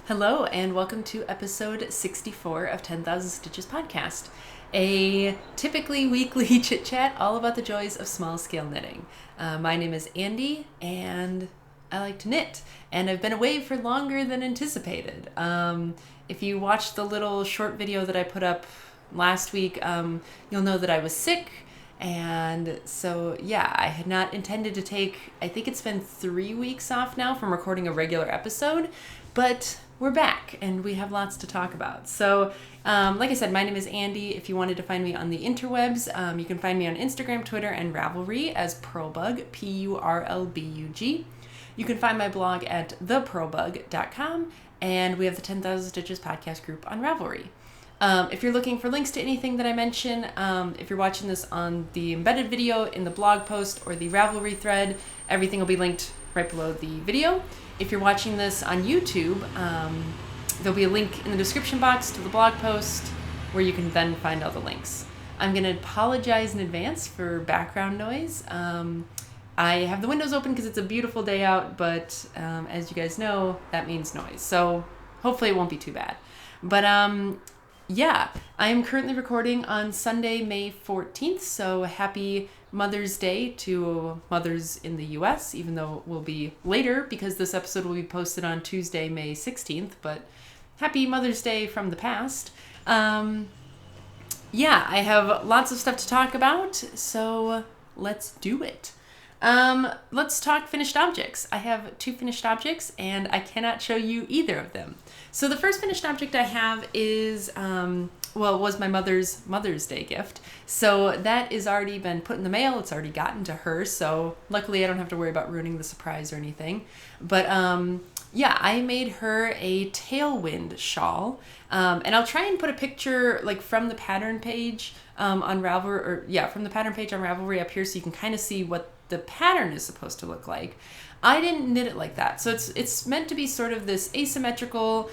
Hello, and welcome to episode 64 of 10,000 Stitches podcast, a typically weekly chit chat all about the joys of small scale knitting. My name is Andy, and I like to knit, and I've been away for longer than anticipated. If you watched the little short video that I put up last week, you'll know that I was sick. And so, yeah, I had not intended to take, I think it's been 3 weeks off now from recording a regular episode, but we're back and we have lots to talk about. So, like I said, my name is Andy. If you wanted to find me on the interwebs, you can find me on Instagram, Twitter, and Ravelry as Purlbug, Purlbug. You can find my blog at thepurlbug.com, and we have the 10,000 Stitches podcast group on Ravelry. If you're looking for links to anything that I mention, if you're watching this on the embedded video, in the blog post, or the Ravelry thread, everything will be linked right below the video. If you're watching this on YouTube, there'll be a link in the description box to the blog post where you can then find all the links. I'm going to apologize in advance for background noise. I have the windows open because it's a beautiful day out, but as you guys know, that means noise. So hopefully it won't be too bad. But yeah, I am currently recording on Sunday, May 14th, so happy Mother's Day to mothers in the U.S., even though it will be later because this episode will be posted on Tuesday, May 16th, but happy Mother's Day from the past. Yeah, I have lots of stuff to talk about, so let's do it. Let's talk finished objects. I have 2 finished objects, and I cannot show you either of them. So the first finished object I have is, was my Mother's Day gift. So that is already been put in the mail. It's already gotten to her. So luckily I don't have to worry about ruining the surprise or anything. But yeah, I made her a tailwind shawl. And I'll try and put a picture from the pattern page on Ravelry, from the pattern page on Ravelry up here so you can kind of see what the pattern is supposed to look like. I didn't knit it like that. So it's meant to be sort of this asymmetrical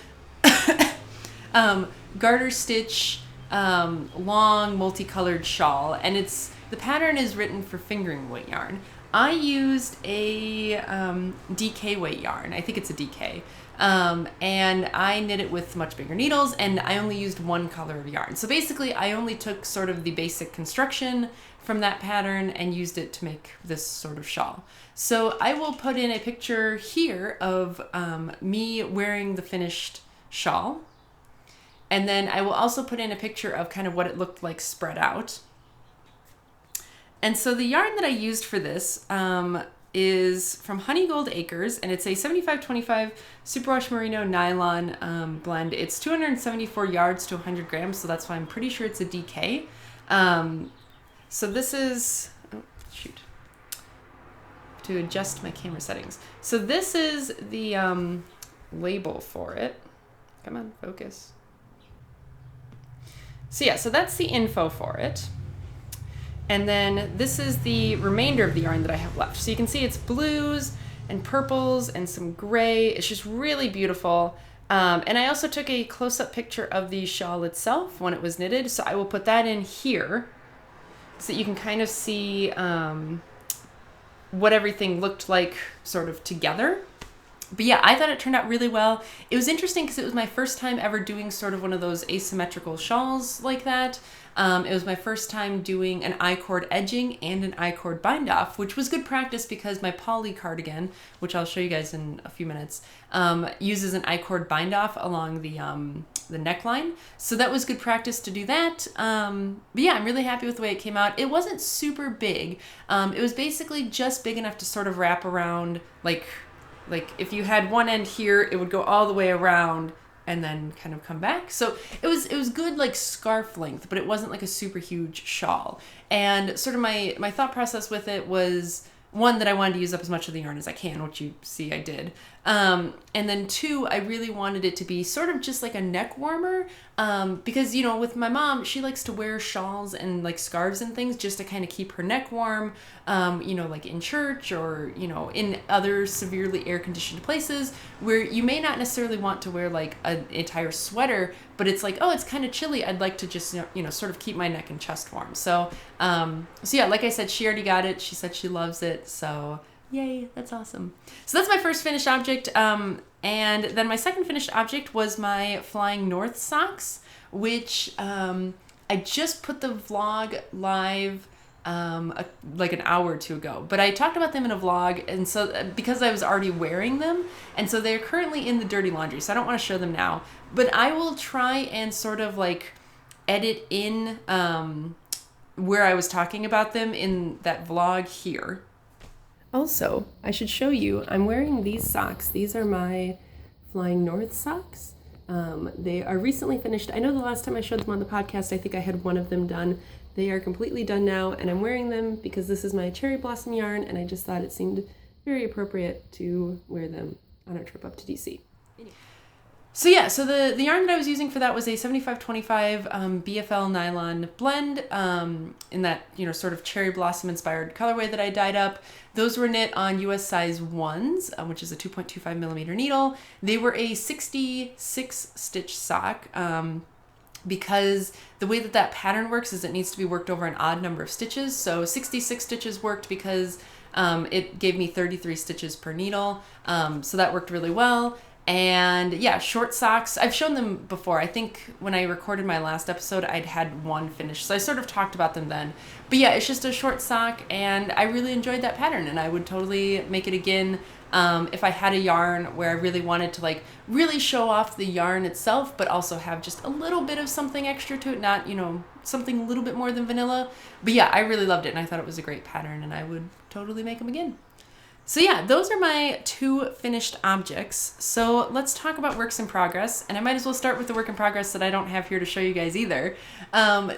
garter stitch, long multicolored shawl, and the pattern is written for fingering weight yarn. I used a DK weight yarn. I think it's a DK. And I knit it with much bigger needles, and I only used one color of yarn. So basically I only took sort of the basic construction from that pattern and used it to make this sort of shawl. So I will put in a picture here of me wearing the finished shawl. And then I will also put in a picture of kind of what it looked like spread out. And so the yarn that I used for this is from Honey Gold Acres, and it's a 75-25 superwash merino nylon blend. It's 274 yards to 100 grams, so that's why I'm pretty sure it's a DK. So this is, to adjust my camera settings. So this is the label for it. Come on, focus. So yeah, so that's the info for it. And then this is the remainder of the yarn that I have left. So you can see it's blues and purples and some gray. It's just really beautiful. And I also took a close-up picture of the shawl itself when it was knitted. So I will put that in here so that you can kind of see what everything looked like sort of together. But yeah, I thought it turned out really well. It was interesting because it was my first time ever doing sort of one of those asymmetrical shawls like that. It was my first time doing an I-cord edging and an I-cord bind off, which was good practice because my poly cardigan, which I'll show you guys in a few minutes, uses an I-cord bind off along the neckline. So that was good practice to do that. But yeah, I'm really happy with the way it came out. It wasn't super big. It was basically just big enough to sort of wrap around, like if you had one end here, it would go all the way around and then kind of come back. So it was good like scarf length, but it wasn't like a super huge shawl. And sort of my thought process with it was, one, that I wanted to use up as much of the yarn as I can, which you see I did. And then 2, I really wanted it to be sort of just like a neck warmer, because, you know, with my mom, she likes to wear shawls and like scarves and things just to kind of keep her neck warm, you know, like in church or, you know, in other severely air-conditioned places where you may not necessarily want to wear like an entire sweater, but it's like, oh, it's kind of chilly. I'd like to just, you know, sort of keep my neck and chest warm. So yeah, like I said, she already got it. She said she loves it. So yay, that's awesome. So that's my first finished object. And then my second finished object was my Flying North socks, which I just put the vlog live like an hour or two ago, but I talked about them in a vlog, and so because I was already wearing them, and so they're currently in the dirty laundry, so I don't want to show them now, but I will try and sort of like edit in where I was talking about them in that vlog here. Also, I should show you, I'm wearing these socks. These are my Flying North socks. They are recently finished. I know the last time I showed them on the podcast, I think I had one of them done. They are completely done now, and I'm wearing them because this is my cherry blossom yarn, and I just thought it seemed very appropriate to wear them on our trip up to DC. So yeah, so the yarn that I was using for that was a 7525 BFL nylon blend in that, sort of cherry blossom inspired colorway that I dyed up. Those were knit on US size 1s, which is a 2.25 millimeter needle. They were a 66 stitch sock because the way that pattern works is it needs to be worked over an odd number of stitches. So 66 stitches worked because it gave me 33 stitches per needle. So that worked really well. And yeah, short socks. I've shown them before. I think when I recorded my last episode, I'd had one finished. So I sort of talked about them then. But yeah, it's just a short sock, and I really enjoyed that pattern, and I would totally make it again if I had a yarn where I really wanted to like really show off the yarn itself, but also have just a little bit of something extra to it, not, something a little bit more than vanilla. But yeah, I really loved it, and I thought it was a great pattern, and I would totally make them again. So yeah, those are my two finished objects. So let's talk about works in progress, and I might as well start with the work in progress that I don't have here to show you guys either.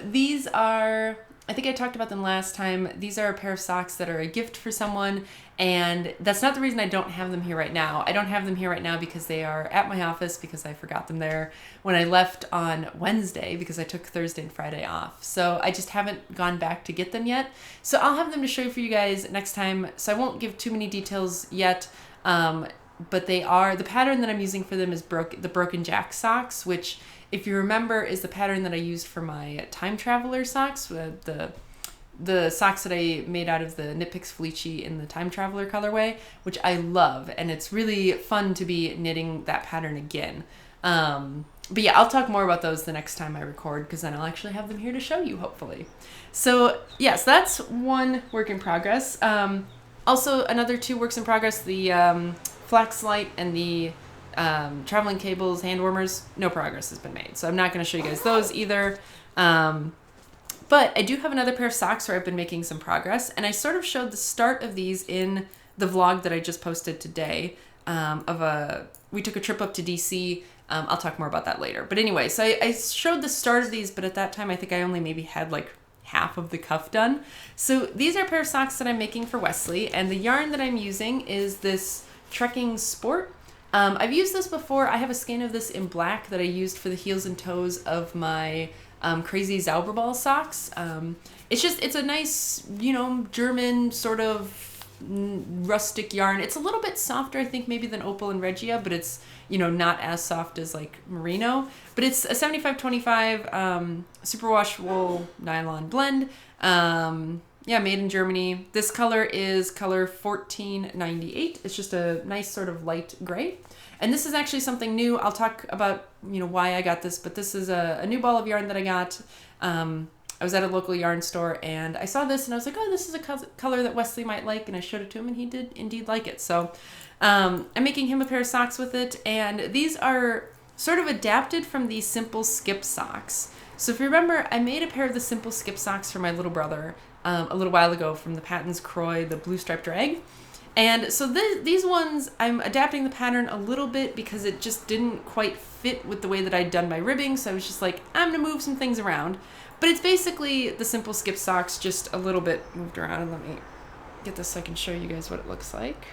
These are, I think I talked about them last time. These are a pair of socks that are a gift for someone, and that's not the reason I don't have them here right now. I don't have them here right now because they are at my office because I forgot them there when I left on Wednesday because I took Thursday and Friday off. So I just haven't gone back to get them yet. So I'll have them to show you for you guys next time. So I won't give too many details yet, but they are, the pattern that I'm using for them is the Broken Jack socks, which if you remember is the pattern that I used for my Time Traveler socks, the socks that I made out of the Knit Picks Fleechy in the Time Traveler colorway, which I love, and it's really fun to be knitting that pattern again. But yeah, I'll talk more about those the next time I record, because then I'll actually have them here to show you, hopefully. So yes, that's one work in progress. Also, another two works in progress, the Flax Light and the traveling cables hand warmers, no progress has been made, so I'm not going to show you guys those either. But I do have another pair of socks where I've been making some progress, and I sort of showed the start of these in the vlog that I just posted today. We took a trip up to DC. I'll talk more about that later. But anyway, so I showed the start of these, but at that time I think I only maybe had like half of the cuff done. So these are a pair of socks that I'm making for Wesley, and the yarn that I'm using is this Trekking Sport. I've used this before. I have a skein of this in black that I used for the heels and toes of my Crazy Zauberball socks. It's a nice, German sort of rustic yarn. It's a little bit softer, I think, maybe than Opal and Regia, but it's, not as soft as like merino. But it's a 7525 superwash wool nylon blend. Made in Germany. This color is color 1498. It's just a nice sort of light gray. And this is actually something new. I'll talk about, why I got this, but this is a new ball of yarn that I got. I was at a local yarn store and I saw this and I was like, oh, this is a color that Wesley might like. And I showed it to him and he did indeed like it. So I'm making him a pair of socks with it. And these are sort of adapted from the Simple Skip socks. So if you remember, I made a pair of the Simple Skip socks for my little brother a little while ago from the Patton's Croy, the Blue Striped Drag. And so these ones, I'm adapting the pattern a little bit because it just didn't quite fit with the way that I'd done my ribbing. So I was just like, I'm going to move some things around. But it's basically the Simple Skip socks, just a little bit moved around. And let me get this so I can show you guys what it looks like.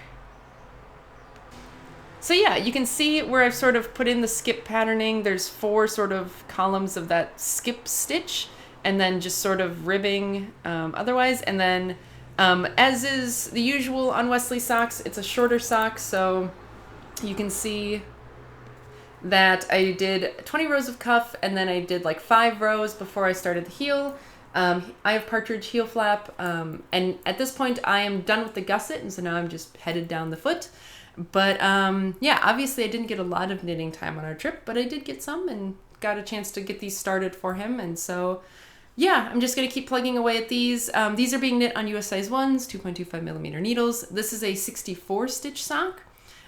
So yeah, you can see where I've sort of put in the skip patterning. There's 4 sort of columns of that skip stitch and then just sort of ribbing otherwise. And then as is the usual on Wesley socks, it's a shorter sock. So you can see that I did 20 rows of cuff and then I did like 5 rows before I started the heel. I have partridge heel flap, and at this point I am done with the gusset, and so now I'm just headed down the foot. But yeah, obviously I didn't get a lot of knitting time on our trip, but I did get some and got a chance to get these started for him. And so yeah, I'm just going to keep plugging away at these. These are being knit on US size 1s, 2.25 millimeter needles. This is a 64 stitch sock.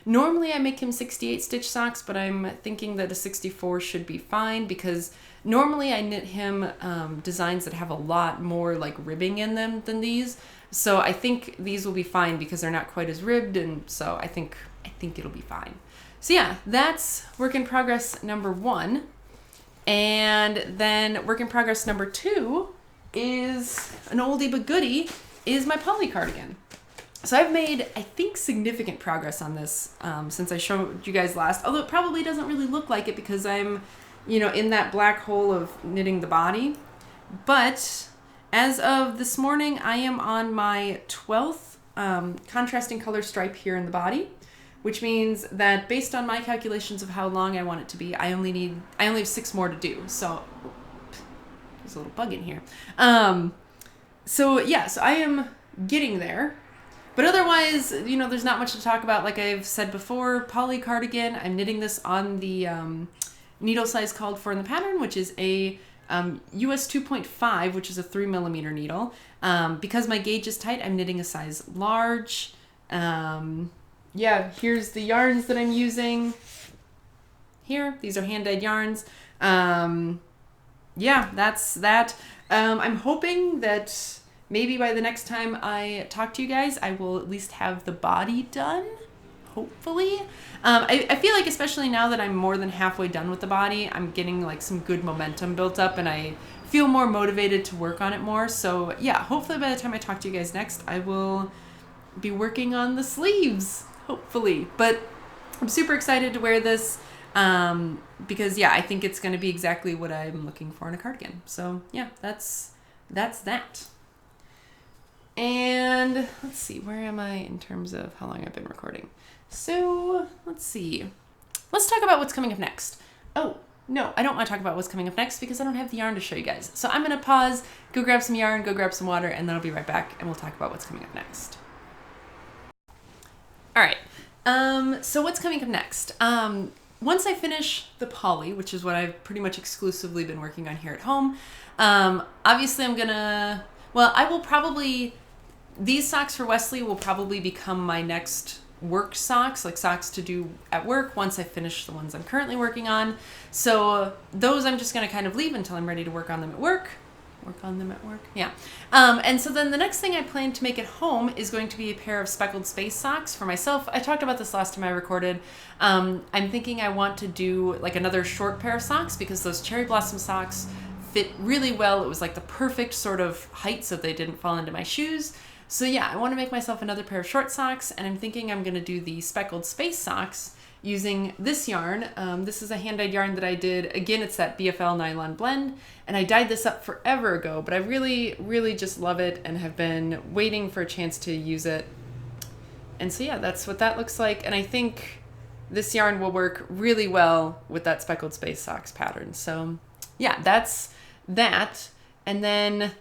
Normally I make him 68 stitch socks, but I'm thinking that a 64 should be fine because normally I knit him designs that have a lot more like ribbing in them than these. So I think these will be fine because they're not quite as ribbed, and so I think it'll be fine. So yeah, that's work in progress number 1. And then work in progress number 2 is an oldie but goodie, is my poly cardigan. So I've made, I think, significant progress on this since I showed you guys last, although it probably doesn't really look like it because I'm, in that black hole of knitting the body. But as of this morning, I am on my 12th contrasting color stripe here in the body, which means that based on my calculations of how long I want it to be, I only have 6 more to do. So there's a little bug in here. So I am getting there. But otherwise, there's not much to talk about. Like I've said before, poly cardigan, I'm knitting this on the needle size called for in the pattern, which is a US 2.5, which is a 3 millimeter needle. Because my gauge is tight, I'm knitting a size large. Here's the yarns that I'm using. Here, these are hand-dyed yarns. That's that. I'm hoping that maybe by the next time I talk to you guys, I will at least have the body done, hopefully. I feel like especially now that I'm more than halfway done with the body, I'm getting like some good momentum built up and I feel more motivated to work on it more. So yeah, hopefully by the time I talk to you guys next, I will be working on the sleeves, hopefully. But I'm super excited to wear this because I think it's going to be exactly what I'm looking for in a cardigan. So yeah, that's that. And let's see, where am I in terms of how long I've been recording? So let's see. Let's talk about what's coming up next. Oh, no, I don't want to talk about what's coming up next because I don't have the yarn to show you guys. So I'm going to pause, go grab some yarn, go grab some water, and then I'll be right back and we'll talk about what's coming up next. All right. So what's coming up next? Once I finish the poly, which is what I've pretty much exclusively been working on here at home, obviously I will probably, these socks for Wesley will probably become my next work socks, like socks to do at work once I finish the ones I'm currently working on. So those I'm just going to kind of leave until I'm ready to work on them at work. Yeah. And so then the next thing I plan to make at home is going to be a pair of speckled space socks for myself. I talked about this last time I recorded. I'm thinking I want to do like another short pair of socks because those cherry blossom socks fit really well. It was like the perfect sort of height so they didn't fall into my shoes. So yeah, I want to make myself another pair of short socks, and I'm thinking I'm going to do the speckled space socks using this yarn. This is a hand-dyed yarn that I did. Again, it's that BFL nylon blend, and I dyed this up forever ago, but I really, really just love it and have been waiting for a chance to use it. And so yeah, that's what that looks like, and I think this yarn will work really well with that speckled space socks pattern. So yeah, that's that. And then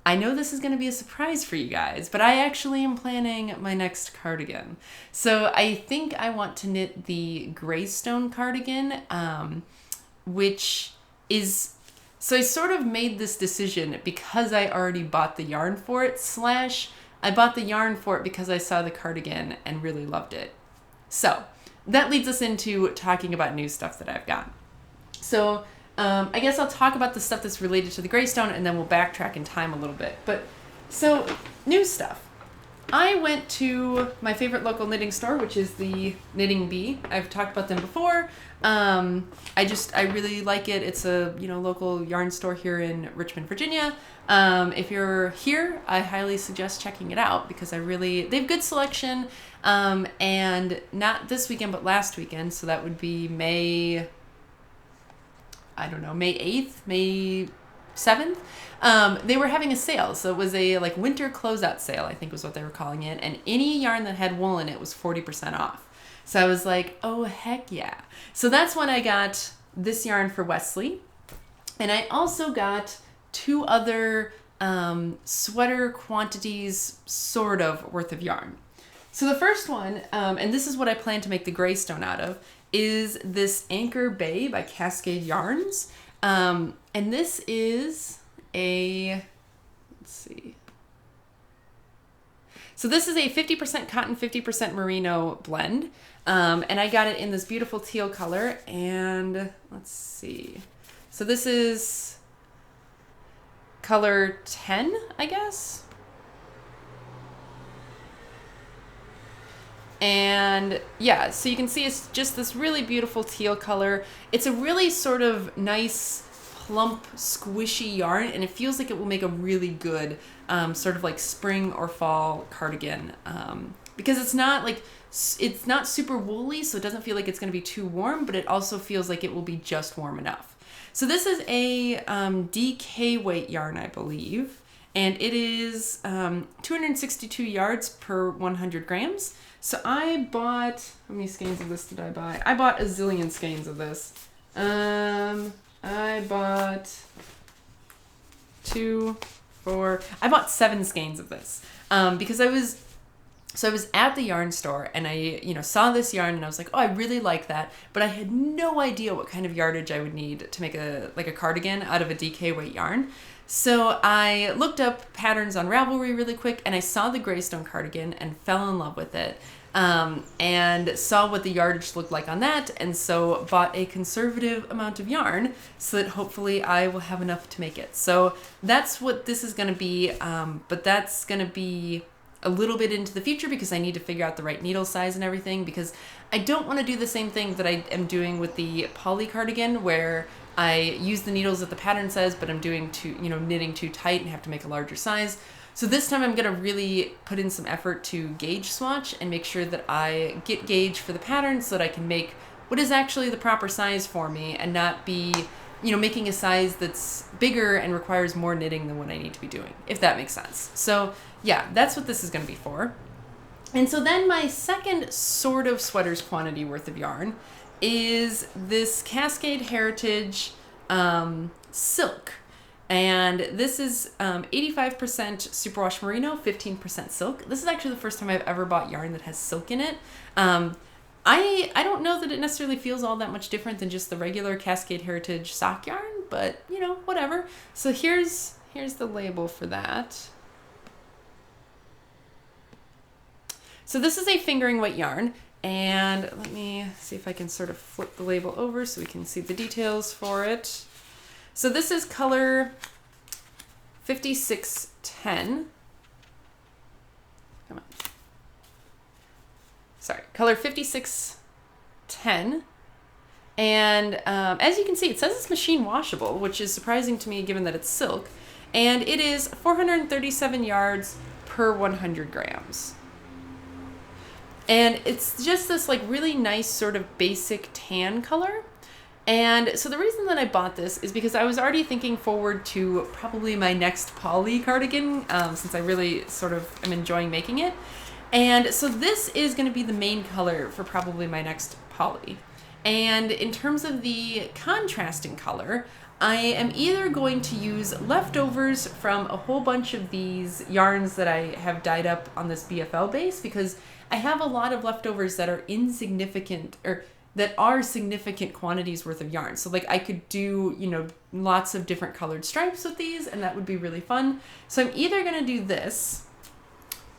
I know this is going to be a surprise for you guys, but I actually am planning my next cardigan. So I think I want to knit the Greystone cardigan, which is, so I sort of made this decision because I already bought the yarn for it, / I bought the yarn for it because I saw the cardigan and really loved it. So that leads us into talking about new stuff that I've got. So I guess I'll talk about the stuff that's related to the Greystone and then we'll backtrack in time a little bit. But so new stuff. I went to my favorite local knitting store, which is the Knitting Bee. I've talked about them before. I really like it. It's a local yarn store here in Richmond, Virginia. If you're here, I highly suggest checking it out because they have good selection. And not this weekend, but last weekend. So that would be May 8th, May 7th. They were having a sale. So it was a winter closeout sale, I think was what they were calling it. And any yarn that had wool in it was 40% off. So I was like, oh, heck yeah. So that's when I got this yarn for Wesley. And I also got 2 other sweater quantities sort of worth of yarn. So the first one, and this is what I plan to make the gray stone out of, is this Anchor Bay by Cascade Yarns. And this is let's see. So this is a 50% cotton, 50% merino blend. And I got it in this beautiful teal color. And let's see. So this is color 10, I guess. And yeah, so you can see it's just this really beautiful teal color. It's a really sort of nice, plump, squishy yarn, and it feels like it will make a really good sort of like spring or fall cardigan. Because it's not super woolly, so it doesn't feel like it's going to be too warm, but it also feels like it will be just warm enough. So this is a DK weight yarn, I believe, and it is 262 yards per 100 grams. So I bought, how many skeins of this did I buy? I bought a zillion skeins of this. I bought 7 skeins of this because I was at the yarn store and I, saw this yarn and I was like, oh, I really like that. But I had no idea what kind of yardage I would need to make a cardigan out of a DK weight yarn. So I looked up patterns on Ravelry really quick and I saw the Greystone cardigan and fell in love with it. And saw what the yardage looked like on that, and so bought a conservative amount of yarn so that hopefully I will have enough to make it. So that's what this is going to be, but that's going to be a little bit into the future because I need to figure out the right needle size and everything, because I don't want to do the same thing that I am doing with the poly cardigan where I use the needles that the pattern says, but I'm doing knitting too tight and have to make a larger size. So this time I'm going to really put in some effort to gauge swatch and make sure that I get gauge for the pattern so that I can make what is actually the proper size for me and not be, making a size that's bigger and requires more knitting than what I need to be doing, if that makes sense. So yeah, that's what this is going to be for. And so then my second sort of sweater's quantity worth of yarn is this Cascade Heritage silk. And this is 85% superwash merino, 15% silk. This is actually the first time I've ever bought yarn that has silk in it. I don't know that it necessarily feels all that much different than just the regular Cascade Heritage sock yarn, but whatever. So here's the label for that. So this is a fingering weight yarn, and let me see if I can sort of flip the label over so we can see the details for it. So this is color 5610. Come on. Sorry, color 5610. And as you can see, it says it's machine washable, which is surprising to me given that it's silk. And it is 437 yards per 100 grams. And it's just this really nice sort of basic tan color. And so the reason that I bought this is because I was already thinking forward to probably my next poly cardigan, since I really sort of am enjoying making it. And so this is going to be the main color for probably my next poly. And in terms of the contrasting color, I am either going to use leftovers from a whole bunch of these yarns that I have dyed up on this BFL base, because I have a lot of leftovers that are insignificant, or that are significant quantities worth of yarn. So I could do, lots of different colored stripes with these, and that would be really fun. So I'm either going to do this,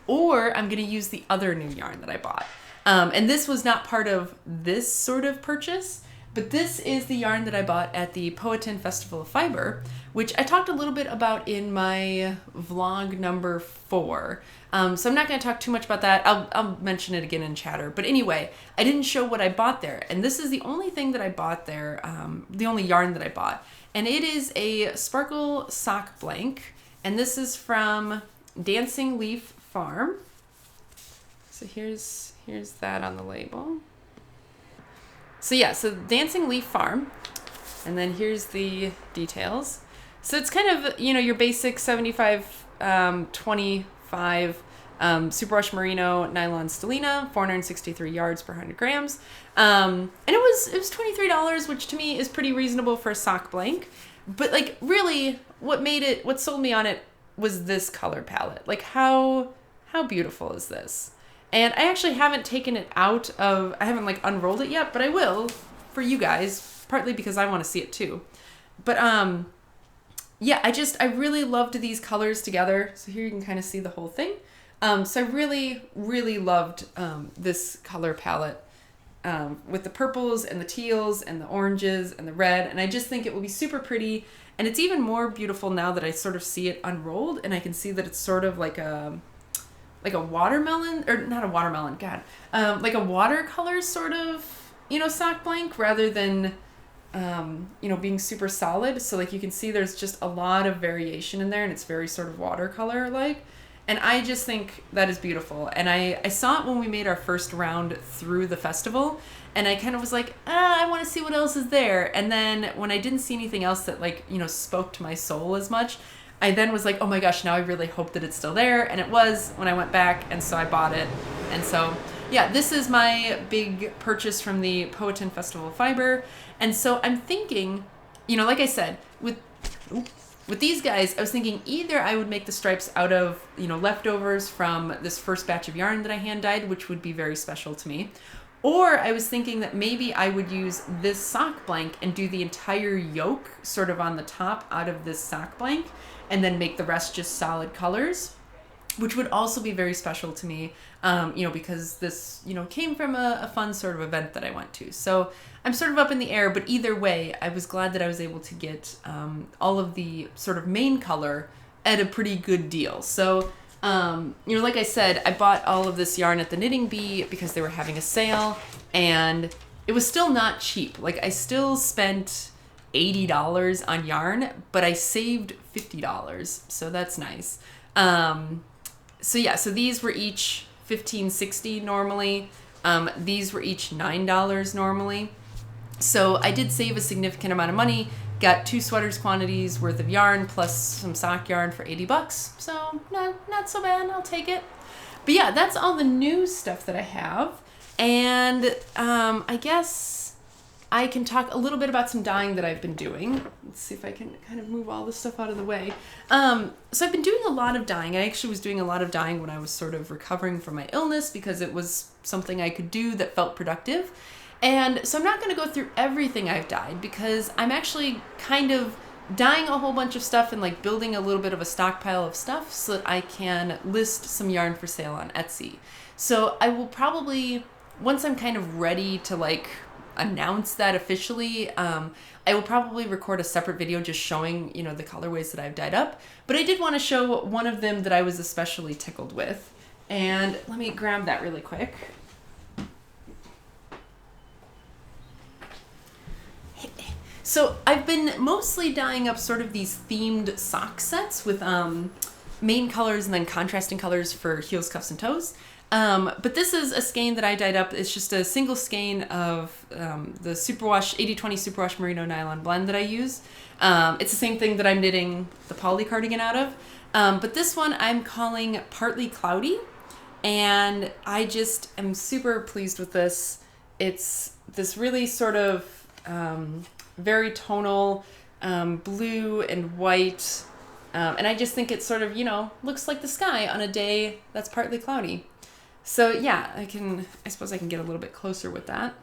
or I'm going to use the other new yarn that I bought. And this was not part of this sort of purchase, but this is the yarn that I bought at the Powhatan Festival of Fiber, which I talked a little bit about in my vlog number 4. So I'm not going to talk too much about that. I'll mention it again in chatter. But anyway, I didn't show what I bought there. And this is the only thing that I bought there, the only yarn that I bought. And it is a sparkle sock blank. And this is from Dancing Leaf Farm. So here's that on the label. So yeah, so Dancing Leaf Farm. And then here's the details. So it's kind of, your basic 75, 25 superwash merino nylon stellina, 463 yards per 100 grams. And it was $23, which to me is pretty reasonable for a sock blank. But really what sold me on it was this color palette. How beautiful is this? And I actually haven't taken it out of, I haven't like unrolled it yet, but I will for you guys, partly because I want to see it too. But yeah, I really loved these colors together. So here you can kind of see the whole thing. So I really, really loved this color palette with the purples and the teals and the oranges and the red. And I just think it will be super pretty. And it's even more beautiful now that I sort of see it unrolled and I can see that it's sort of like a watermelon, or not a watermelon, God, like a watercolor sort of, sock blank rather than, being super solid. So like you can see there's just a lot of variation in there and it's very sort of watercolor like. And I just think that is beautiful. And I saw it when we made our first round through the festival. And I kind of was like, I want to see what else is there. And then when I didn't see anything else that spoke to my soul as much, I then was like, oh my gosh, now I really hope that it's still there. And it was when I went back. And so I bought it. And so, yeah, this is my big purchase from the Powhatan Festival of Fiber. And so I'm thinking, like I said, with these guys, I was thinking either I would make the stripes out of, leftovers from this first batch of yarn that I hand dyed, which would be very special to me. Or I was thinking that maybe I would use this sock blank and do the entire yoke sort of on the top out of this sock blank and then make the rest just solid colors, which would also be very special to me, because this, came from a fun sort of event that I went to. So I'm sort of up in the air, but either way, I was glad that I was able to get all of the sort of main color at a pretty good deal. So, like I said, I bought all of this yarn at the Knitting Bee because they were having a sale, and it was still not cheap. Like, I still spent $80 on yarn, but I saved $50, so that's nice. So these were each $15.60 normally. These were each $9 normally. So I did save a significant amount of money, got 2 sweaters quantities worth of yarn plus some sock yarn for $80. So no, not so bad, I'll take it. But yeah, that's all the new stuff that I have. And I guess I can talk a little bit about some dyeing that I've been doing. Let's see if I can kind of move all this stuff out of the way. So I've been doing a lot of dyeing. I actually was doing a lot of dyeing when I was sort of recovering from my illness because it was something I could do that felt productive. And so I'm not going to go through everything I've dyed because I'm actually kind of dyeing a whole bunch of stuff and like building a little bit of a stockpile of stuff so that I can list some yarn for sale on Etsy. So I will probably, once I'm kind of ready to like announce that officially, I will probably record a separate video just showing, the colorways that I've dyed up. But I did want to show one of them that I was especially tickled with. And let me grab that really quick. So I've been mostly dyeing up sort of these themed sock sets with main colors and then contrasting colors for heels, cuffs, and toes. But this is a skein that I dyed up. It's just a single skein of the Superwash 80/20 Superwash Merino Nylon blend that I use. It's the same thing that I'm knitting the poly cardigan out of. But this one I'm calling Partly Cloudy. And I just am super pleased with this. It's this really sort of very tonal blue and white. And I just think it sort of, looks like the sky on a day that's partly cloudy. So yeah, I suppose I can get a little bit closer with that.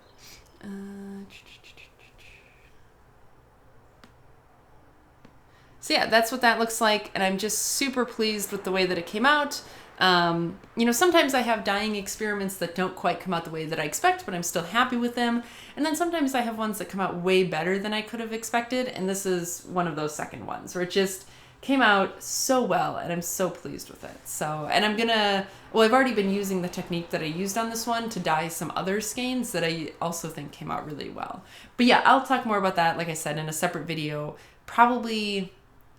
So yeah, that's what that looks like. And I'm just super pleased with the way that it came out. Sometimes I have dyeing experiments that don't quite come out the way that I expect, but I'm still happy with them. And then sometimes I have ones that come out way better than I could have expected. And this is one of those second ones where it just came out so well and I'm so pleased with it. So, and I've already been using the technique that I used on this one to dye some other skeins that I also think came out really well. But yeah, I'll talk more about that, like I said, in a separate video, probably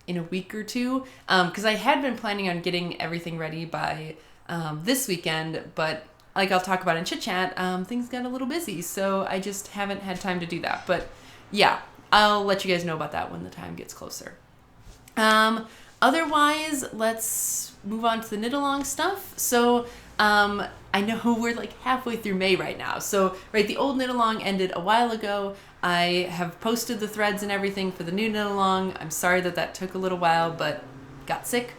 in a week or two, because I had been planning on getting everything ready by this weekend, but like I'll talk about in Chit Chat, things got a little busy, so I just haven't had time to do that. But yeah, I'll let you guys know about that when the time gets closer. Otherwise, let's move on to the knit along stuff. So I know we're like halfway through May right now. So right, the old knit along ended a while ago. I have posted the threads and everything for the new knit along. I'm sorry that took a little while, but got sick.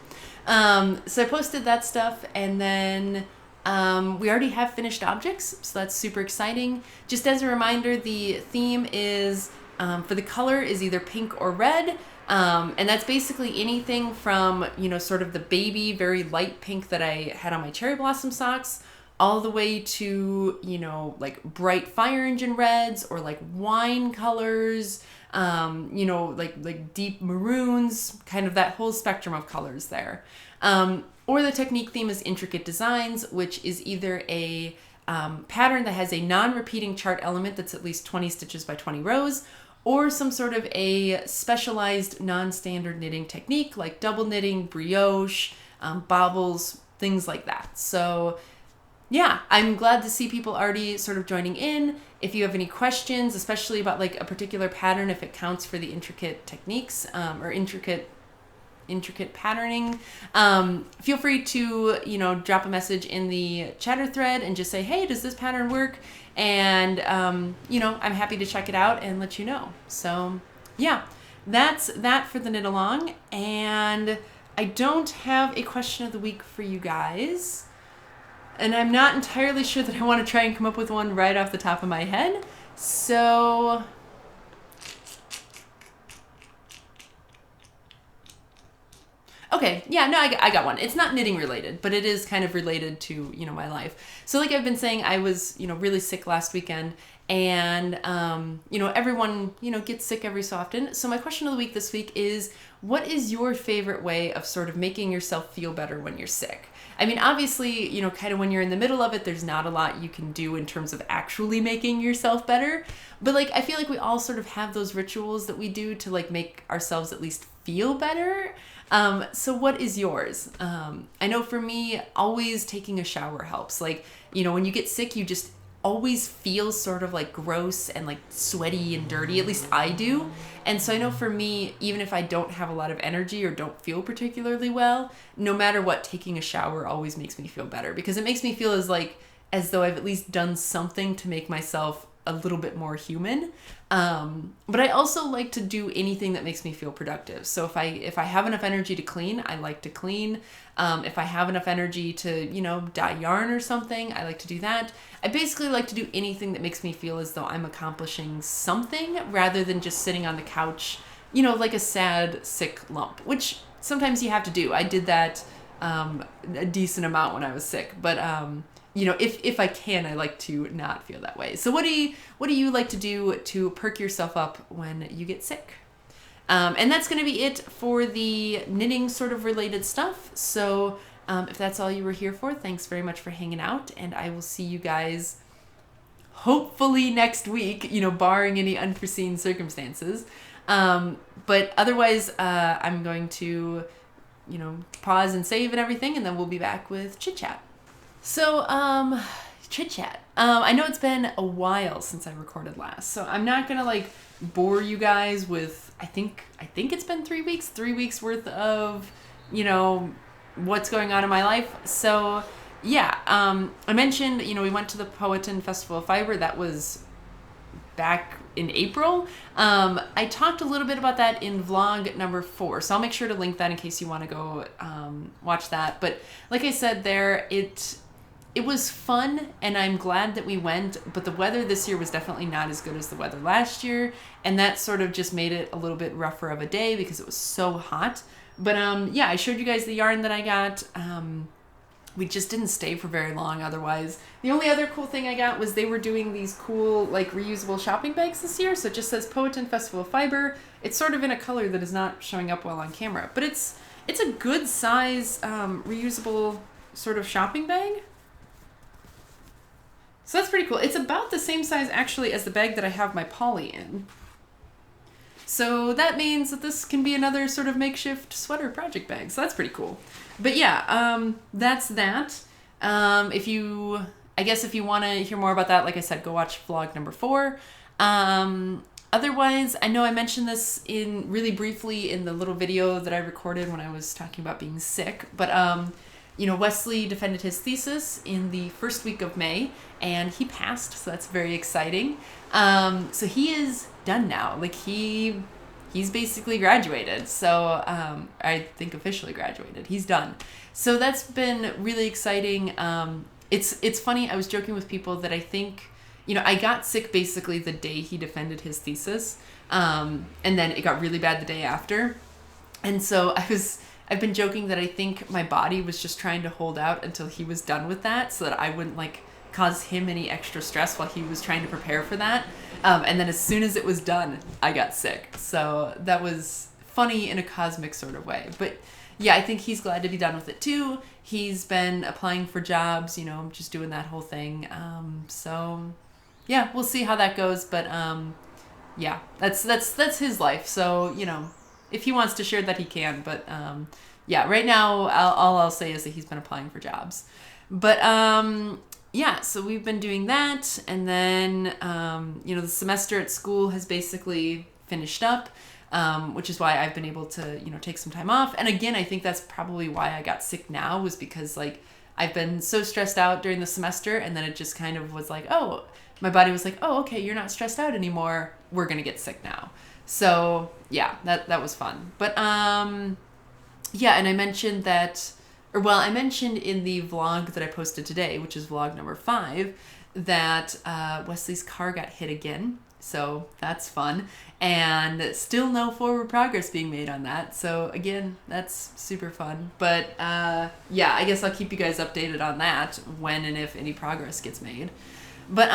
So I posted that stuff, and then We already have finished objects, so that's super exciting. Just as a reminder, the theme is, for the color, is either pink or red. And that's basically anything from, sort of the baby, very light pink that I had on my cherry blossom socks, all the way to, like bright fire engine reds or like wine colors, like deep maroons, kind of that whole spectrum of colors there. Or the technique theme is intricate designs, which is either a pattern that has a non-repeating chart element that's at least 20 stitches by 20 rows, or some sort of a specialized non-standard knitting technique like double knitting, brioche, bobbles, things like that. So yeah, I'm glad to see people already sort of joining in. If you have any questions, especially about like a particular pattern, if it counts for the intricate techniques or intricate patterning, feel free to, drop a message in the chatter thread and just say, hey, does this pattern work? And, I'm happy to check it out and let you know. So yeah, that's that for the knit along. And I don't have a question of the week for you guys. And I'm not entirely sure that I want to try and come up with one right off the top of my head. So okay, yeah, no, I got one. It's not knitting related, but it is kind of related to, my life. So like I've been saying, I was, really sick last weekend, and, everyone, gets sick every so often. So my question of the week this week is, what is your favorite way of sort of making yourself feel better when you're sick? I mean, obviously, kind of when you're in the middle of it, there's not a lot you can do in terms of actually making yourself better. But like, I feel like we all sort of have those rituals that we do to like make ourselves at least feel better. So what is yours? I know for me, always taking a shower helps. Like, when you get sick, you just always feel sort of like gross and like sweaty and dirty. At least I do. And so I know for me, even if I don't have a lot of energy or don't feel particularly well, no matter what, taking a shower always makes me feel better, because it makes me feel as though I've at least done something to make myself a little bit more human. But I also like to do anything that makes me feel productive. So if I have enough energy to clean, I like to clean. If I have enough energy to, dye yarn or something, I like to do that. I basically like to do anything that makes me feel as though I'm accomplishing something rather than just sitting on the couch, like a sad, sick lump, which sometimes you have to do. I did that a decent amount when I was sick, but if I can, I like to not feel that way. So what do you like to do to perk yourself up when you get sick? And that's going to be it for the knitting sort of related stuff. So if that's all you were here for, thanks very much for hanging out, and I will see you guys hopefully next week, barring any unforeseen circumstances. But otherwise, I'm going to, pause and save and everything, and then we'll be back with Chit Chat. So, Chit Chat. I know it's been a while since I recorded last, so I'm not gonna like bore you guys with, I think it's been 3 weeks worth of, what's going on in my life. So yeah, I mentioned, we went to the Powhatan Festival of Fiber. That was back in April. I talked a little bit about that in vlog number 4, so I'll make sure to link that in case you want to go watch that. But like I said there, it was fun, and I'm glad that we went, but the weather this year was definitely not as good as the weather last year, and that sort of just made it a little bit rougher of a day because it was so hot. But yeah, I showed you guys the yarn that I got. We just didn't stay for very long otherwise. The only other cool thing I got was they were doing these cool like reusable shopping bags this year. So it just says Powhatan Festival of Fiber. It's sort of in a color that is not showing up well on camera, but it's a good size reusable sort of shopping bag. So that's pretty cool. It's about the same size actually as the bag that I have my Polly in. So that means that this can be another sort of makeshift sweater project bag. So that's pretty cool. But yeah, that's that. If you want to hear more about that, like I said, go watch vlog number 4. Otherwise, I know I mentioned this in really briefly in the little video that I recorded when I was talking about being sick, but Wesley defended his thesis in the first week of May, and he passed, so that's very exciting. So he is done now. Like he's basically graduated. So I think officially graduated. He's done. So that's been really exciting. it's funny. I was joking with people that I think, I got sick basically the day he defended his thesis, and then it got really bad the day after, and so I've been joking that I think my body was just trying to hold out until he was done with that, so that I wouldn't like cause him any extra stress while he was trying to prepare for that. And then as soon as it was done, I got sick. So that was funny in a cosmic sort of way. But yeah, I think he's glad to be done with it too. He's been applying for jobs, just doing that whole thing. So yeah, we'll see how that goes. But yeah, that's his life. So, if he wants to share that, he can. But yeah, right now, all I'll say is that he's been applying for jobs. But yeah, so we've been doing that. And then, the semester at school has basically finished up, which is why I've been able to, take some time off. And again, I think that's probably why I got sick now, was because like I've been so stressed out during the semester, and then it just kind of was like, oh, my body was like, oh, okay, you're not stressed out anymore. We're going to get sick now. So yeah, that was fun. But yeah, and I mentioned I mentioned in the vlog that I posted today, which is vlog number 5, that Wesley's car got hit again. So that's fun. And still no forward progress being made on that. So again, that's super fun. But yeah, I guess I'll keep you guys updated on that when and if any progress gets made. But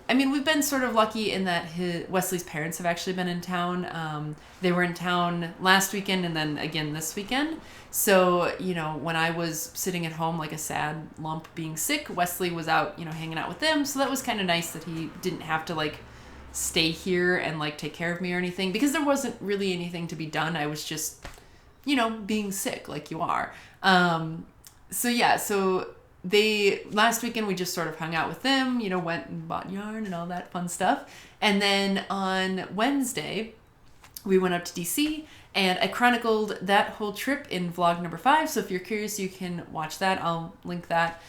we've been sort of lucky in that Wesley's parents have actually been in town. They were in town last weekend and then again this weekend. So, when I was sitting at home like a sad lump being sick, Wesley was out, hanging out with them. So that was kind of nice that he didn't have to like stay here and like take care of me or anything, because there wasn't really anything to be done. I was just, being sick like you are. So yeah, last weekend we just sort of hung out with them, went and bought yarn and all that fun stuff. And then on Wednesday, we went up to DC, and I chronicled that whole trip in vlog number 5. So if you're curious, you can watch that. I'll link that.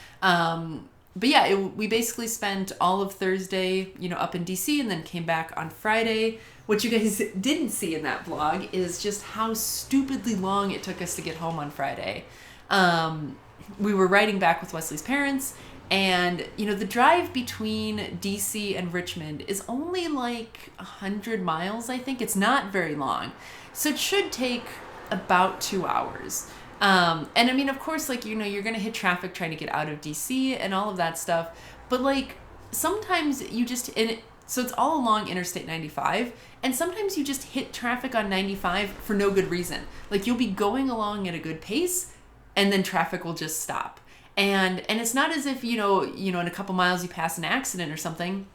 But yeah, we basically spent all of Thursday, up in DC, and then came back on Friday. What you guys didn't see in that vlog is just how stupidly long it took us to get home on Friday. We were riding back with Wesley's parents, and the drive between DC and Richmond is only like 100 miles, I think. It's not very long, so it should take about 2 hours. And of course, like, you're gonna hit traffic trying to get out of DC and all of that stuff, but like sometimes you just so it's all along Interstate 95, and sometimes you just hit traffic on 95 for no good reason. Like, you'll be going along at a good pace, and then traffic will just stop. And it's not as if, in a couple miles you pass an accident or something.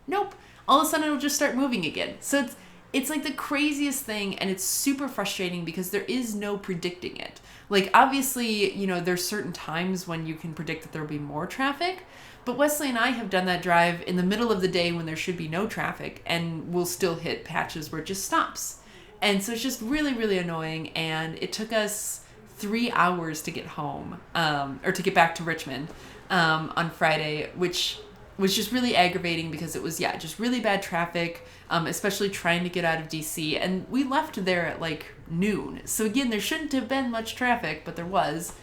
Nope. All of a sudden it'll just start moving again. So it's like the craziest thing, and it's super frustrating because there is no predicting it. Like, obviously, there's certain times when you can predict that there'll be more traffic, but Wesley and I have done that drive in the middle of the day when there should be no traffic, and we'll still hit patches where it just stops. And so it's just really, really annoying, and it took us 3 hours to get home, or to get back to Richmond on Friday, which was just really aggravating because it was, just really bad traffic, especially trying to get out of DC. And we left there at like noon. So again, there shouldn't have been much traffic, but there was.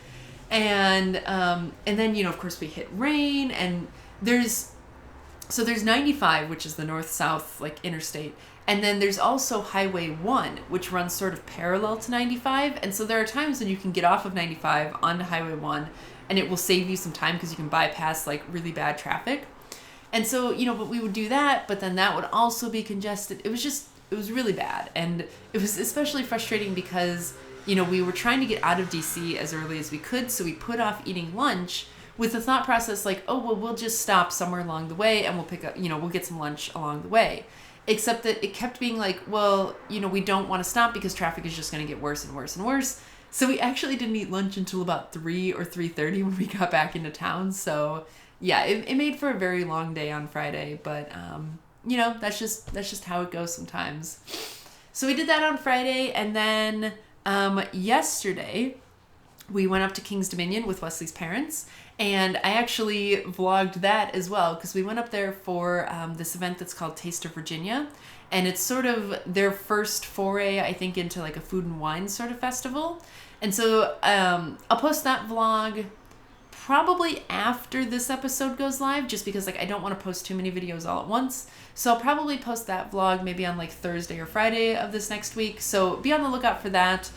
And then, of course we hit rain, and there's 95, which is the north-south like interstate. And then there's also Highway 1, which runs sort of parallel to 95. And so there are times when you can get off of 95 onto Highway 1, and it will save you some time because you can bypass like really bad traffic. And so, but we would do that, but then that would also be congested. It was really bad. And it was especially frustrating because, we were trying to get out of DC as early as we could. So we put off eating lunch with the thought process like, oh, well, we'll just stop somewhere along the way and we'll pick up, we'll get some lunch along the way. Except that it kept being like, well, we don't want to stop because traffic is just going to get worse and worse and worse. So we actually didn't eat lunch until about 3 or 3:30 when we got back into town. So yeah, it made for a very long day on Friday, but that's just how it goes sometimes. So we did that on Friday, and then yesterday we went up to King's Dominion with Wesley's parents, and I actually vlogged that as well because we went up there for this event that's called Taste of Virginia, and it's sort of their first foray, I think, into like a food and wine sort of festival. And so I'll post that vlog probably after this episode goes live, just because like I don't want to post too many videos all at once. So I'll probably post that vlog maybe on like Thursday or Friday of this next week. So be on the lookout for that.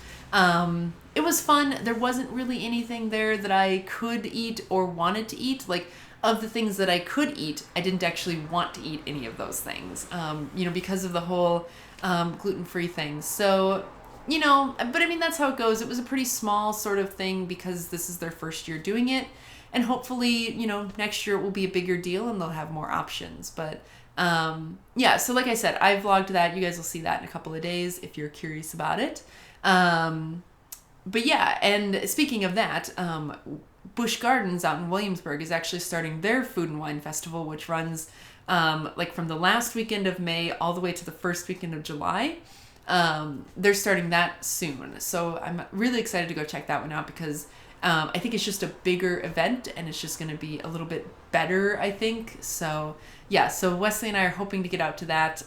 It was fun. There wasn't really anything there that I could eat or wanted to eat. Like, of the things that I could eat, I didn't actually want to eat any of those things, because of the whole gluten-free thing. So, but I mean, that's how it goes. It was a pretty small sort of thing because this is their first year doing it. And hopefully, next year it will be a bigger deal and they'll have more options. But so like I said, I vlogged that. You guys will see that in a couple of days if you're curious about it. But yeah, and speaking of that, Busch Gardens out in Williamsburg is actually starting their Food and Wine Festival, which runs from the last weekend of May all the way to the first weekend of July. They're starting that soon. So I'm really excited to go check that one out because I think it's just a bigger event and it's just going to be a little bit better, I think. So yeah, so Wesley and I are hoping to get out to that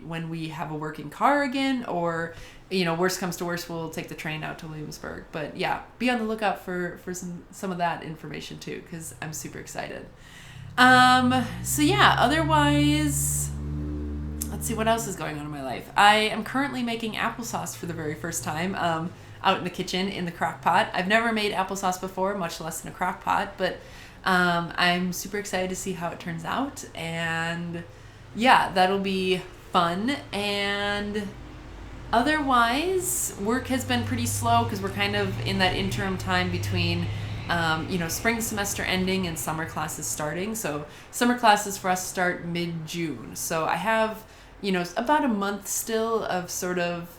when we have a working car again, or worst comes to worst, we'll take the train out to Williamsburg. But yeah, be on the lookout for some of that information too, because I'm super excited. So yeah, otherwise, let's see what else is going on in my life. I am currently making applesauce for the very first time out in the kitchen in the crock pot. I've never made applesauce before, much less in a crock pot, but I'm super excited to see how it turns out. And yeah, that'll be fun. And otherwise, work has been pretty slow because we're kind of in that interim time between, spring semester ending and summer classes starting. So summer classes for us start mid-June. So I have, about a month still of sort of,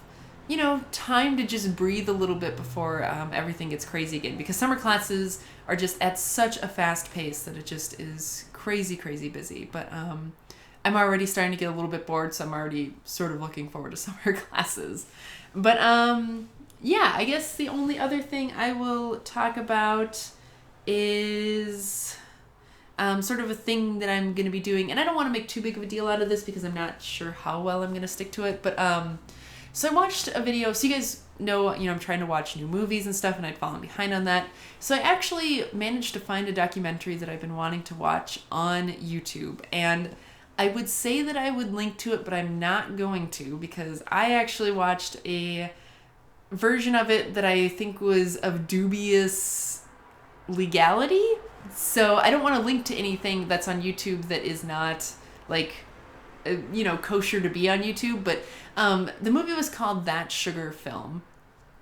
time to just breathe a little bit before everything gets crazy again. Because summer classes are just at such a fast pace that it just is crazy, crazy busy. But I'm already starting to get a little bit bored, so I'm already sort of looking forward to summer classes. But yeah, I guess the only other thing I will talk about is sort of a thing that I'm going to be doing. And I don't want to make too big of a deal out of this because I'm not sure how well I'm going to stick to it. But so I watched a video. So you guys know, I'm trying to watch new movies and stuff, and I'd fallen behind on that. So I actually managed to find a documentary that I've been wanting to watch on YouTube. And I would say that I would link to it, but I'm not going to because I actually watched a version of it that I think was of dubious legality. So I don't want to link to anything that's on YouTube that is not like, kosher to be on YouTube. But the movie was called That Sugar Film.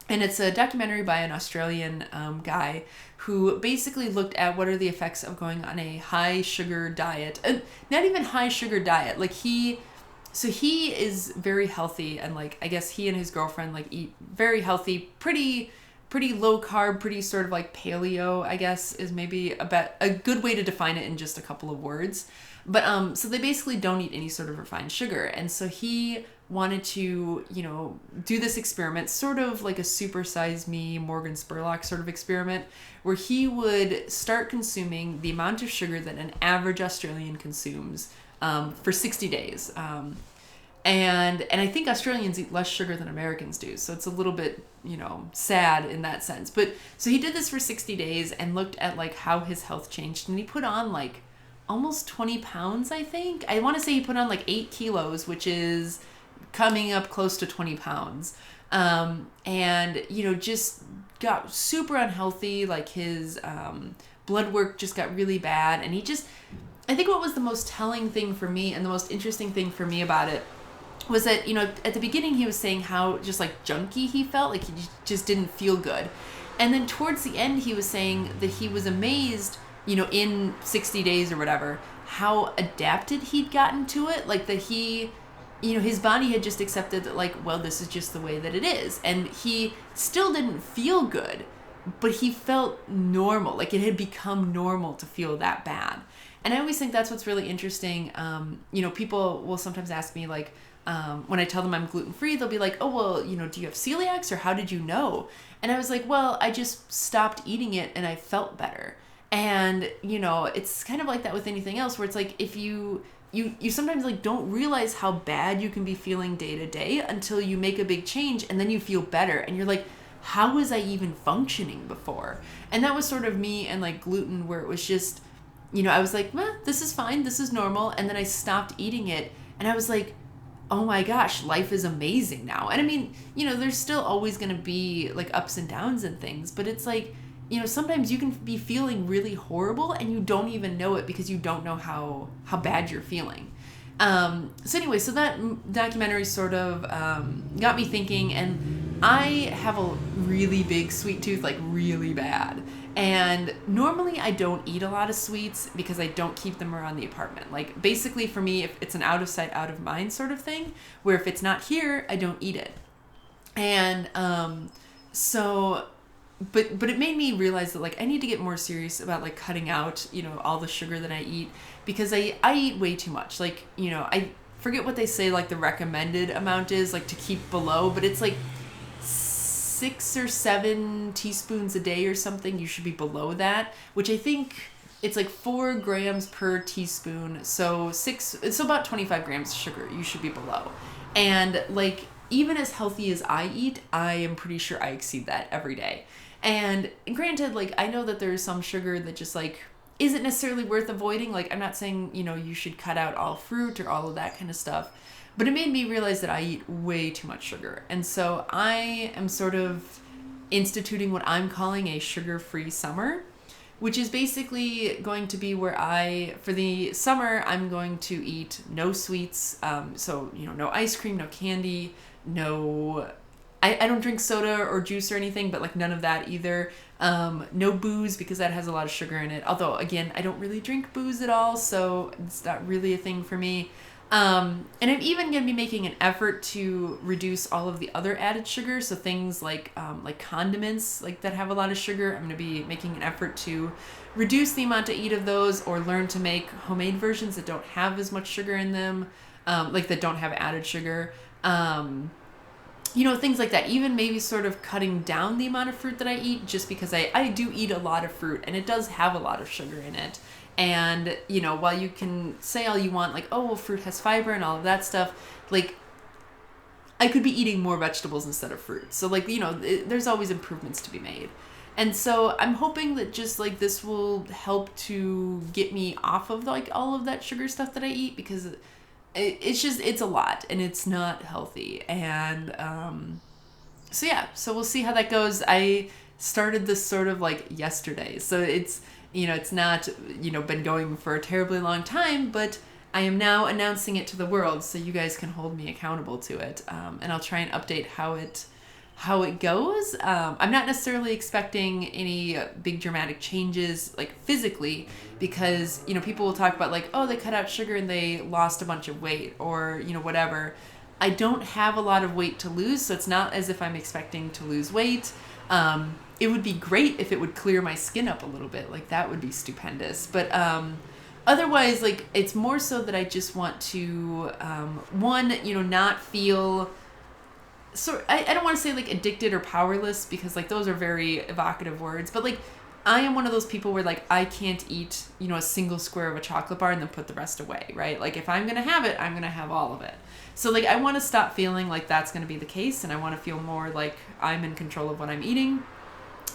And it's a documentary by an Australian guy who basically looked at what are the effects of going on a high sugar diet. Not even high sugar diet. Like he is very healthy, and like I guess he and his girlfriend like eat very healthy, pretty low carb, pretty sort of like paleo, I guess is maybe a good way to define it in just a couple of words. But so they basically don't eat any sort of refined sugar. And so he wanted to, do this experiment, sort of like a Super Size Me, Morgan Spurlock sort of experiment, where he would start consuming the amount of sugar that an average Australian consumes for 60 days. And I think Australians eat less sugar than Americans do. So it's a little bit, sad in that sense. But so he did this for 60 days and looked at like how his health changed. And he put on like almost 20 pounds, I think. I want to say he put on like 8 kilos, which is coming up close to 20 pounds. And, just got super unhealthy. Like his blood work just got really bad. And I think what was the most telling thing for me and the most interesting thing for me about it was that, at the beginning he was saying how just like junky he felt, like he just didn't feel good. And then towards the end he was saying that he was amazed, in 60 days or whatever, how adapted he'd gotten to it. Like that he, his body had just accepted that like, well, this is just the way that it is. And he still didn't feel good, but he felt normal. Like it had become normal to feel that bad. And I always think that's what's really interesting. People will sometimes ask me like, when I tell them I'm gluten-free, they'll be like, oh, well, do you have celiacs or how did you know? And I was like, well, I just stopped eating it and I felt better. And, it's kind of like that with anything else where it's like, if you sometimes like don't realize how bad you can be feeling day to day until you make a big change and then you feel better and you're like, how was I even functioning before? And that was sort of me and like gluten, where it was just, I was like, this is fine, this is normal. And then I stopped eating it, and I was like, oh my gosh, life is amazing now. And I mean, there's still always going to be like ups and downs and things, but it's like, sometimes you can be feeling really horrible and you don't even know it because you don't know how bad you're feeling. So anyway, so that documentary sort of got me thinking, and I have a really big sweet tooth, like really bad. And normally I don't eat a lot of sweets because I don't keep them around the apartment. Like basically for me, if it's an out of sight, out of mind sort of thing, where if it's not here, I don't eat it. And but it made me realize that like I need to get more serious about like cutting out, all the sugar that I eat, because I eat way too much. Like, I forget what they say like the recommended amount is like to keep below, but it's like 6 or 7 teaspoons a day or something. You should be below that, which I think it's like 4 grams per teaspoon. So it's about 25 grams of sugar you should be below. And like, even as healthy as I eat, I am pretty sure I exceed that every day. And granted, like, I know that there's some sugar that just like isn't necessarily worth avoiding. Like, I'm not saying, you should cut out all fruit or all of that kind of stuff. But it made me realize that I eat way too much sugar. And so I am sort of instituting what I'm calling a sugar-free summer, which is basically going to be where for the summer, I'm going to eat no sweets. So, no ice cream, no candy, I don't drink soda or juice or anything, but like none of that either. No booze, because that has a lot of sugar in it. Although, again, I don't really drink booze at all, so it's not really a thing for me. And I'm even going to be making an effort to reduce all of the other added sugar. So things like condiments, like that have a lot of sugar. I'm going to be making an effort to reduce the amount I eat of those, or learn to make homemade versions that don't have as much sugar in them, like that don't have added sugar. Things like that. Even maybe sort of cutting down the amount of fruit that I eat, just because I do eat a lot of fruit and it does have a lot of sugar in it. And, while you can say all you want, like, oh, well, fruit has fiber and all of that stuff, like, I could be eating more vegetables instead of fruit. So, like, there's always improvements to be made. And so I'm hoping that just, like, this will help to get me off of, like, all of that sugar stuff that I eat, because it's a lot and it's not healthy. And so we'll see how that goes. I started this sort of, like, yesterday. So it's not, been going for a terribly long time, but I am now announcing it to the world so you guys can hold me accountable to it. And I'll try and update how it goes. I'm not necessarily expecting any big dramatic changes, like physically, because, people will talk about like, oh, they cut out sugar and they lost a bunch of weight, or, whatever. I don't have a lot of weight to lose, so it's not as if I'm expecting to lose weight. It would be great if it would clear my skin up a little bit. Like, that would be stupendous. But otherwise, like, it's more so that I just want to, not feel... So I don't want to say, like, addicted or powerless, because, like, those are very evocative words. But, like, I am one of those people where, like, I can't eat, a single square of a chocolate bar and then put the rest away, right? Like, if I'm going to have it, I'm going to have all of it. So, like, I want to stop feeling like that's going to be the case, and I want to feel more like I'm in control of what I'm eating.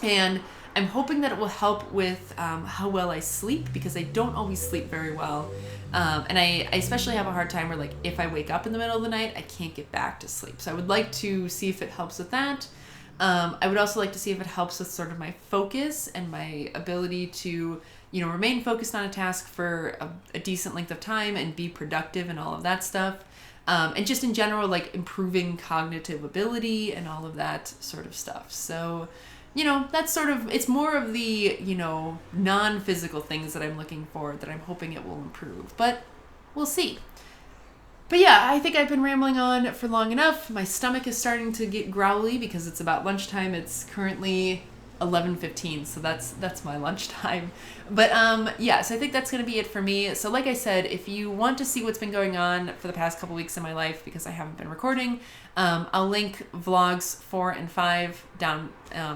And I'm hoping that it will help with how well I sleep, because I don't always sleep very well. And I especially have a hard time where, like, if I wake up in the middle of the night, I can't get back to sleep. So I would like to see if it helps with that. I would also like to see if it helps with sort of my focus and my ability to, remain focused on a task for a decent length of time and be productive and all of that stuff. And just in general, like, improving cognitive ability and all of that sort of stuff. So, that's sort of, it's more of the, non-physical things that I'm looking for that I'm hoping it will improve. But we'll see. But yeah, I think I've been rambling on for long enough. My stomach is starting to get growly because it's about lunchtime. It's currently 11:15, so that's my lunchtime. But so I think that's going to be it for me. So like I said, if you want to see what's been going on for the past couple weeks in my life, because I haven't been recording, I'll link vlogs 4 and 5 down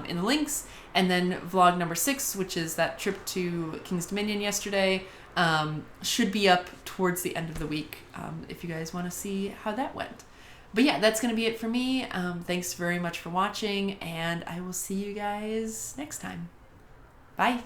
in the links, and then vlog number 6, which is that trip to King's Dominion yesterday, should be up towards the end of the week, if you guys want to see how that went. But yeah, that's going to be it for me. Thanks very much for watching, and I will see you guys next time. Bye.